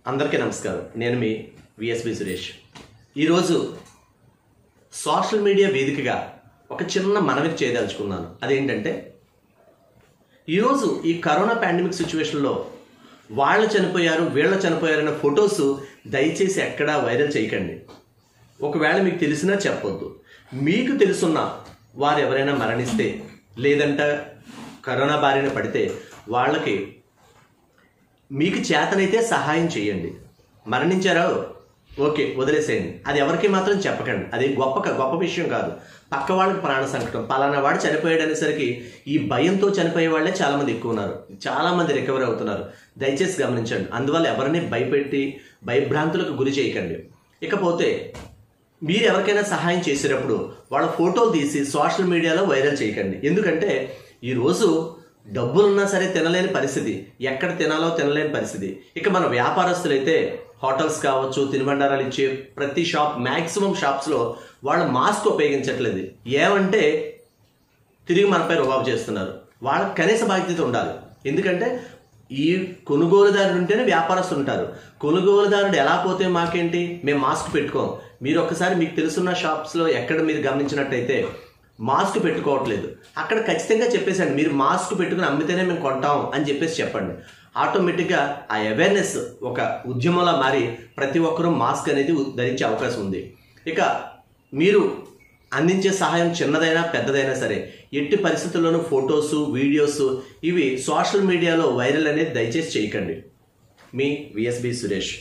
అందరికీ నమస్కారం. నేను మీ విఎస్బి సురేష్. ఈరోజు సోషల్ మీడియా వేదికగా ఒక చిన్న మనవి చేయదలుచుకున్నాను. అదేంటంటే, ఈరోజు ఈ కరోనా పాండమిక్ సిచ్యువేషన్లో వాళ్ళు చనిపోయారు వీళ్ళు చనిపోయారన్న ఫొటోస్ దయచేసి ఎక్కడా వైరల్ చేయకండి. ఒకవేళ మీకు తెలిసినా చెప్పొద్దు. మీకు తెలుసున్న వారు ఎవరైనా మరణిస్తే లేదంటే కరోనా బారిన పడితే వాళ్ళకి మీకు చేతనైతే సహాయం చేయండి. మరణించారో ఓకే, వదిలేసేయండి. అది ఎవరికి మాత్రం చెప్పకండి. అది గొప్ప విషయం కాదు. పక్క వాళ్ళకి ప్రాణ సంకటం, పలానా వాడు చనిపోయాడు అనేసరికి ఈ భయంతో చనిపోయే వాళ్ళే చాలామంది ఎక్కువ ఉన్నారు. చాలామంది రికవర్ అవుతున్నారు. దయచేసి గమనించండి. అందువల్ల ఎవరిని భయపెట్టి భయభ్రాంతులకు గురి చేయకండి. ఇకపోతే మీరు ఎవరికైనా సహాయం చేసేటప్పుడు వాళ్ళ ఫోటోలు తీసి సోషల్ మీడియాలో వైరల్ చేయకండి. ఎందుకంటే ఈరోజు డబ్బులున్నా సరే తినలేని పరిస్థితి, ఎక్కడ తినాలో తినలేని పరిస్థితి. ఇక మన వ్యాపారస్తులైతే హోటల్స్ కావచ్చు, తినుబండారాలు ఇచ్చే ప్రతి షాప్, మ్యాక్సిమం షాప్స్లో వాళ్ళు మాస్క్ ఉపయోగించట్లేదు. ఏమంటే తిరిగి మనపై రుబాబు చేస్తున్నారు. వాళ్ళకి కనీస బాధ్యత ఉండాలి. ఎందుకంటే ఈ కొనుగోలుదారుడు ఉంటేనే వ్యాపారస్తులు ఉంటారు. కొనుగోలుదారుడు ఎలా పోతే మాకేంటి, మేము మాస్క్ పెట్టుకోం. మీరు ఒక్కసారి మీకు తెలుసున్న షాప్స్లో ఎక్కడ మీరు గమనించినట్టయితే మాస్క్ పెట్టుకోవట్లేదు. అక్కడ ఖచ్చితంగా చెప్పేసండి, మీరు మాస్క్ పెట్టుకుని అమ్మితేనే మేము కొంటాం అని చెప్పండి. ఆటోమేటిక్గా ఆ అవేర్నెస్ ఒక ఉద్యమంలా మారి ప్రతి ఒక్కరూ మాస్క్ అనేది ధరించే అవకాశం ఉంది. ఇక మీరు అందించే సహాయం చిన్నదైనా పెద్దదైనా సరే ఎట్టి పరిస్థితుల్లోనూ ఫొటోస్, వీడియోస్ ఇవి సోషల్ మీడియాలో వైరల్ అనేది దయచేసి చేయకండి. మీ విఎస్బి సురేష్.